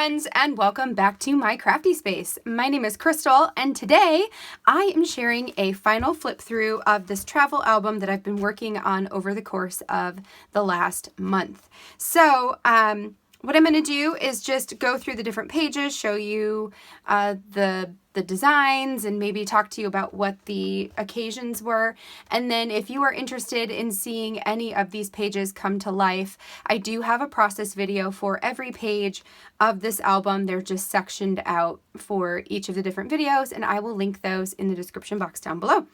friends, and welcome back to my crafty space. My name is Crystal, and today I am sharing a final flip through of this travel album that I've been working on over the course of the last month. So what I'm going to do is just go through the different pages, show you the designs, and maybe talk to you about what the occasions were. And then if you are interested in seeing any of these pages come to life, I do have a process video for every page of this album. They're just sectioned out for each of the different videos, and I will link those in the description box down below.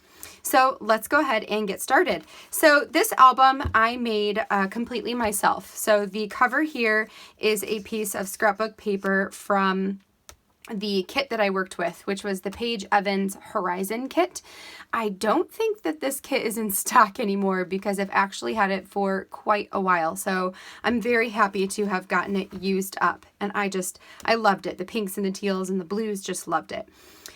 So let's go ahead and get started. So this album I made completely myself. So the cover here is a piece of scrapbook paper from the kit that I worked with, which was the Paige Evans Horizon kit. I don't think that this kit is in stock anymore because I've actually had it for quite a while. So I'm very happy to have gotten it used up. And I loved it. The pinks and the teals and the blues, just loved it.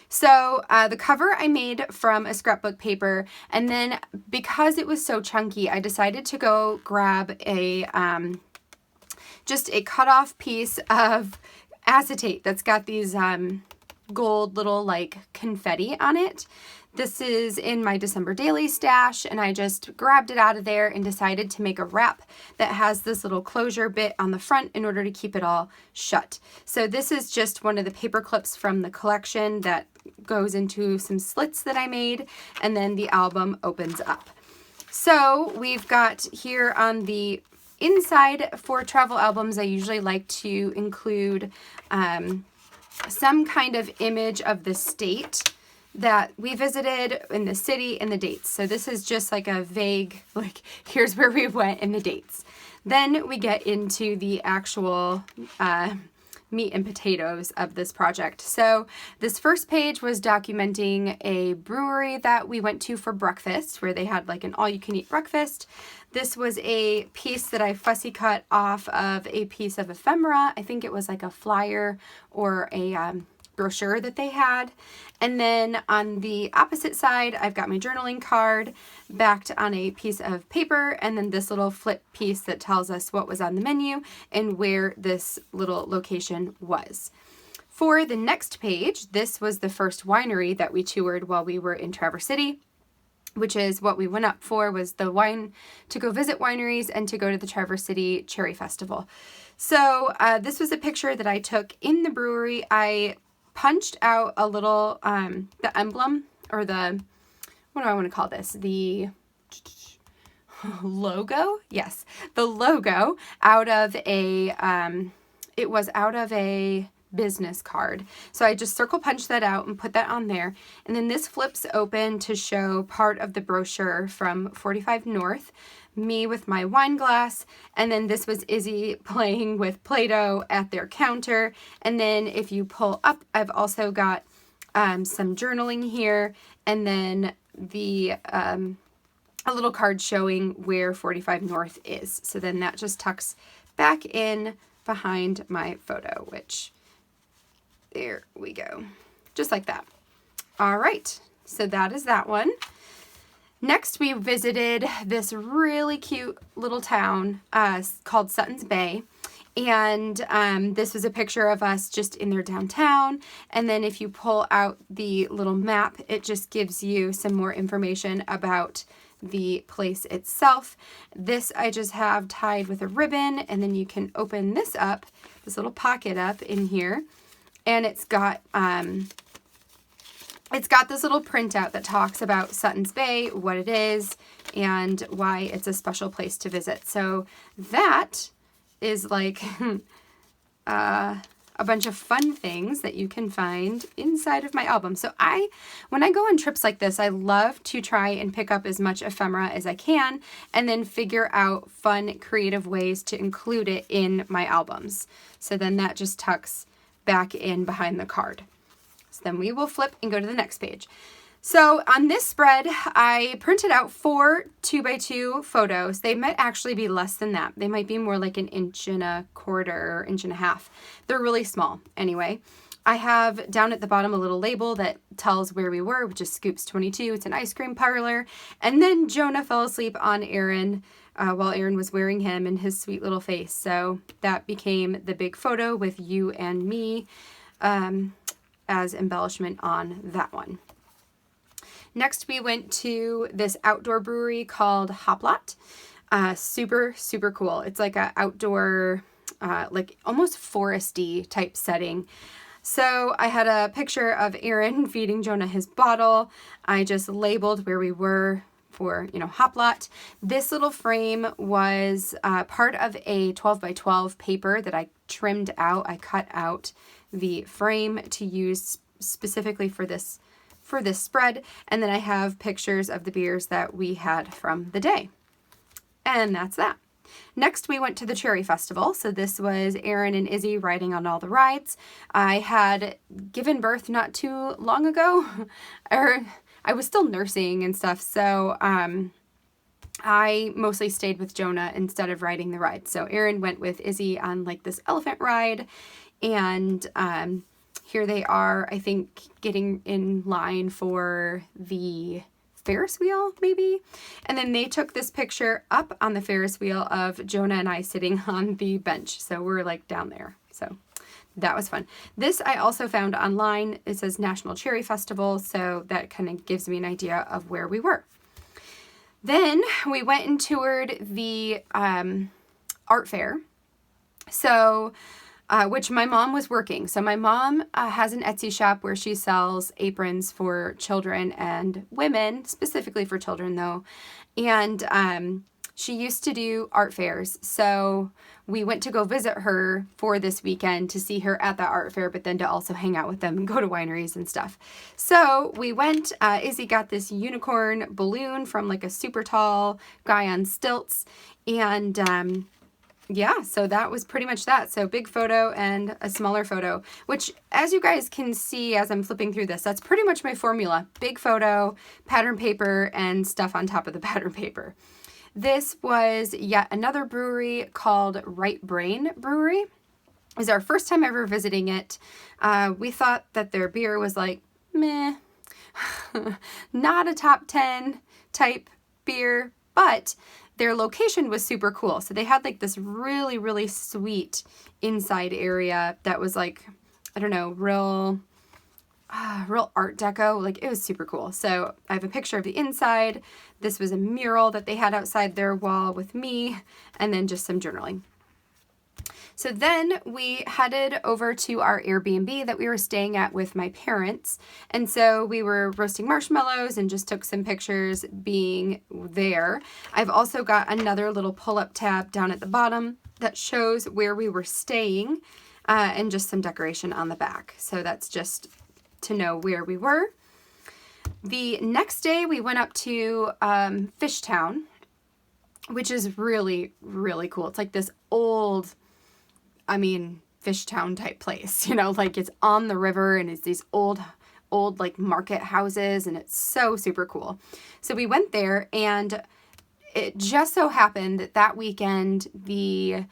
So the cover I made from a scrapbook paper, and then because it was so chunky, I decided to go grab a just a cut off piece of acetate that's got these gold little like confetti on it. This is in my December daily stash, and I just grabbed it out of there and decided to make a wrap that has this little closure bit on the front in order to keep it all shut. So this is just one of the paper clips from the collection that goes into some slits that I made, and then the album opens up. So we've got here on the inside for travel albums, I usually like to include some kind of image of the state that we visited, in the city, and the dates. So this is just like a vague, like, here's where we went and the dates. Then we get into the actual meat and potatoes of this project. So this first page was documenting a brewery that we went to for breakfast, where they had like an all-you-can-eat breakfast. This was a piece that I fussy cut off of a piece of ephemera. I think it was like a flyer or a brochure that they had. And then on the opposite side, I've got my journaling card backed on a piece of paper, and then this little flip piece that tells us what was on the menu and where this little location was. For the next page, this was the first winery that we toured while we were in Traverse City, which is what we went up for, was the wine, to go visit wineries and to go to the Traverse City Cherry Festival. So this was a picture that I took in the brewery. I punched out a little, the emblem, or the, what do I want to call this? The logo? Yes, the logo out of a, it was out of a business card. So I just circle punched that out and put that on there. And then this flips open to show part of the brochure from 45 North, me with my wine glass, and then this was Izzy playing with Play-Doh at their counter. And then if you pull up, I've also got some journaling here, and then the a little card showing where 45 North is. So then that just tucks back in behind my photo, which, there we go, just like that. All right, so that is that one. Next, we visited this really cute little town called Suttons Bay. And this was a picture of us just in their downtown. And then if you pull out the little map, it just gives you some more information about the place itself. This I just have tied with a ribbon, and then you can open this up, this little pocket up in here. And it's got this little printout that talks about Suttons Bay, what it is, and why it's a special place to visit. So that is like a bunch of fun things that you can find inside of my album. So when I go on trips like this, I love to try and pick up as much ephemera as I can, and then figure out fun, creative ways to include it in my albums. So then that just tucks back in behind the card. So then we will flip and go to the next page. So on this spread, I printed out 4 2x2 photos. They might actually be less than that. They might be more like 1.25 inches or 1.5 inches. They're really small anyway. I have down at the bottom a little label that tells where we were, which is Scoops 22. It's an ice cream parlor. And then Jonah fell asleep on Aaron while Aaron was wearing him and his sweet little face. So that became the big photo with you and me as embellishment on that one. Next, we went to this outdoor brewery called Hoplot. Super, super cool. It's like an outdoor, like almost foresty type setting. So I had a picture of Aaron feeding Jonah his bottle. I just labeled where we were for, Hoplot. This little frame was part of a 12 by 12 paper that I trimmed out. I cut out the frame to use specifically for this spread. And then I have pictures of the beers that we had from the day. And that's that. Next, we went to the Cherry Festival. So this was Aaron and Izzy riding on all the rides. I had given birth not too long ago, or I was still nursing and stuff. So I mostly stayed with Jonah instead of riding the ride. So Aaron went with Izzy on like this elephant ride. And here they are, I think, getting in line for the Ferris wheel, maybe. And then they took this picture up on the Ferris wheel of Jonah and I sitting on the bench. So we're like down there. So that was fun. This I also found online. It says National Cherry Festival. So that kind of gives me an idea of where we were. Then we went and toured the art fair. So which my mom was working. So my mom has an Etsy shop where she sells aprons for children and women, specifically for children though. And she used to do art fairs. So we went to go visit her for this weekend to see her at the art fair, but then to also hang out with them and go to wineries and stuff. So we went, Izzy got this unicorn balloon from like a super tall guy on stilts. And yeah, so that was pretty much that. So big photo and a smaller photo, which as you guys can see as I'm flipping through this, that's pretty much my formula. Big photo, pattern paper, and stuff on top of the pattern paper. This was yet another brewery called Right Brain Brewery. It was our first time ever visiting it. We thought that their beer was like, meh, not a top 10 type beer, but their location was super cool. So they had like this really, really sweet inside area that was like, I don't know, real art deco. Like it was super cool. So I have a picture of the inside. This was a mural that they had outside their wall with me, and then just some journaling. So then we headed over to our Airbnb that we were staying at with my parents. And so we were roasting marshmallows and just took some pictures being there. I've also got another little pull-up tab down at the bottom that shows where we were staying and just some decoration on the back. So that's just to know where we were. The next day we went up to Fishtown, which is really, really cool. It's like this old, Fishtown type place, like it's on the river and it's these old like market houses, and it's so super cool. So we went there, and it just so happened that weekend the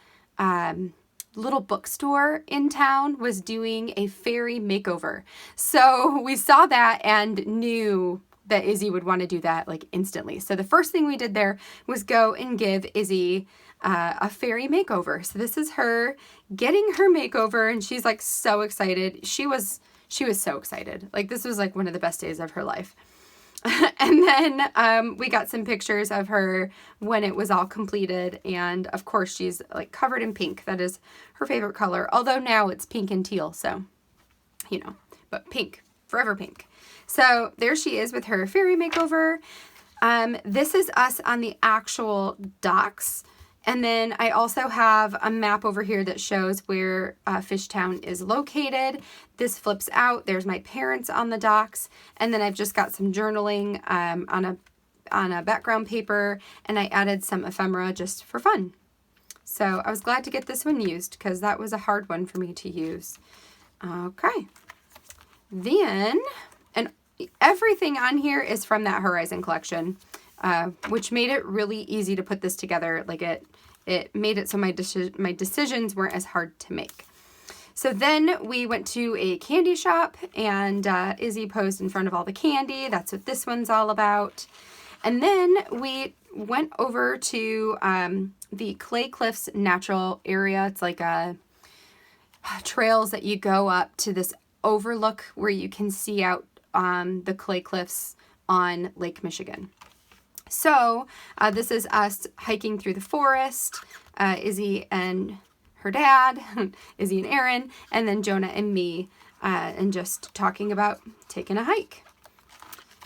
little bookstore in town was doing a fairy makeover. So we saw that and knew that Izzy would want to do that like instantly. So the first thing we did there was go and give Izzy a fairy makeover. So this is her getting her makeover, and she's like so excited. She was so excited. Like this was like one of the best days of her life. And then we got some pictures of her when it was all completed, and of course she's like covered in pink. That is her favorite color, although now it's pink and teal, so but pink, forever pink. So there she is with her fairy makeover. This is us on the actual docks. And then I also have a map over here that shows where Fishtown is located. This flips out. There's my parents on the docks. And then I've just got some journaling on a background paper. And I added some ephemera just for fun. So I was glad to get this one used because that was a hard one for me to use. Okay. Then, and everything on here is from that Horizon collection, which made it really easy to put this together. Like it made it so my decisions weren't as hard to make. So then we went to a candy shop, and Izzy posed in front of all the candy. That's what this one's all about. And then we went over to the Clay Cliffs natural area. It's like trails that you go up to this overlook where you can see out the Clay Cliffs on Lake Michigan. So this is us hiking through the forest, Izzy and her dad, Izzy and Aaron, and then Jonah and me, and just talking about taking a hike.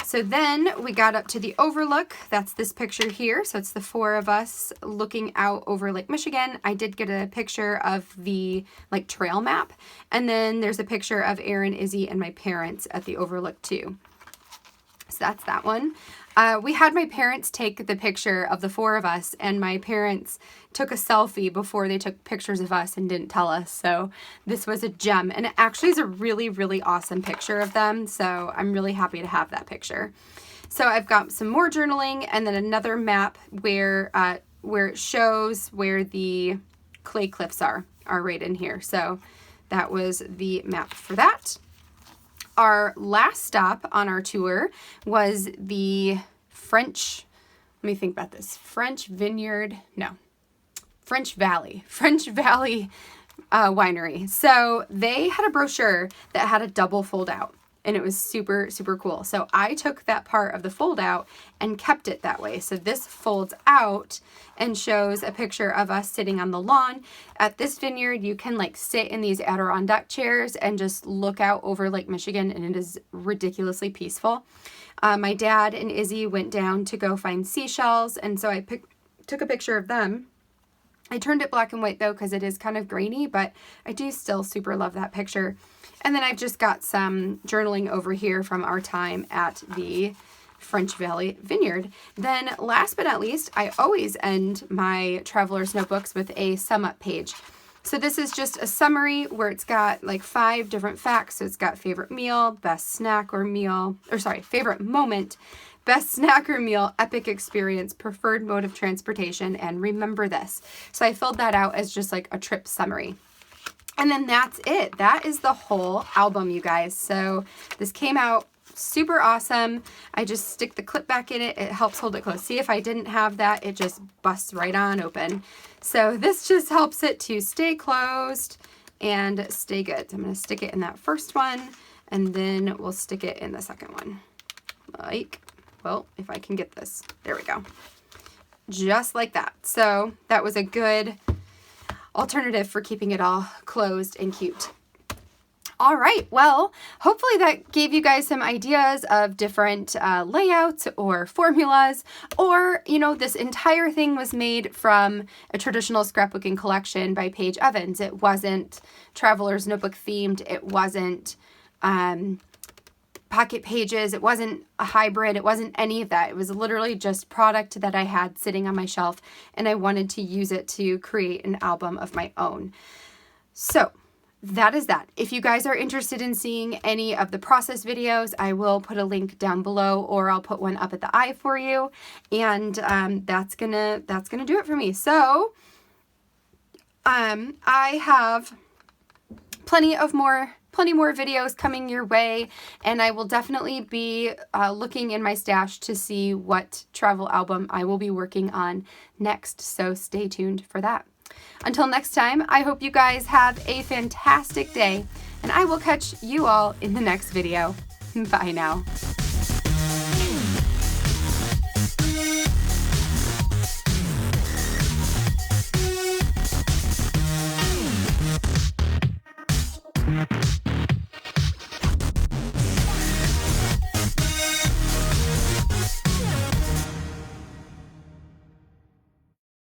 So then we got up to the overlook. That's this picture here. So it's the four of us looking out over Lake Michigan. I did get a picture of the like trail map. And then there's a picture of Aaron, Izzy, and my parents at the overlook too. So that's that one. We had my parents take the picture of the four of us, and my parents took a selfie before they took pictures of us and didn't tell us. So this was a gem, and it actually is a really, really awesome picture of them. So I'm really happy to have that picture. So I've got some more journaling, and then another map where it shows where the Clay Cliffs are right in here. So that was the map for that. Our last stop on our tour was the French Valley Winery. So they had a brochure that had a double fold out, and it was super, super cool. So I took that part of the fold out and kept it that way. So this folds out and shows a picture of us sitting on the lawn. At this vineyard, you can like sit in these Adirondack chairs and just look out over Lake Michigan, and it is ridiculously peaceful. My dad and Izzy went down to go find seashells, and so I took a picture of them. I turned it black and white though because it is kind of grainy, but I do still super love that picture. And then I've just got some journaling over here from our time at the French Valley Vineyard. Then last but not least, I always end my traveler's notebooks with a sum up page. So this is just a summary where it's got like 5 different facts. So it's got favorite meal, best snack or meal, favorite moment, best snack or meal, epic experience, preferred mode of transportation, and remember this. So I filled that out as just like a trip summary. And then that's it. That is the whole album, you guys. So this came out super awesome. I just stick the clip back in it. It helps hold it close. See, if I didn't have that, it just busts right on open. So this just helps it to stay closed and stay good. So I'm going to stick it in that first one, and then we'll stick it in the second one. Well, if I can get this. There we go. Just like that. So that was a good alternative for keeping it all closed and cute. All right, well, hopefully that gave you guys some ideas of different layouts or formulas, or, you know, this entire thing was made from a traditional scrapbooking collection by Paige Evans. It wasn't Traveler's Notebook themed. It wasn't pocket pages. It wasn't a hybrid. It wasn't any of that. It was literally just product that I had sitting on my shelf, and I wanted to use it to create an album of my own. So that is that. If you guys are interested in seeing any of the process videos, I will put a link down below, or I'll put one up at the eye for you. And that's gonna do it for me. So I have plenty more videos coming your way, and I will definitely be looking in my stash to see what travel album I will be working on next. So stay tuned for that. Until next time, I hope you guys have a fantastic day, and I will catch you all in the next video. Bye now.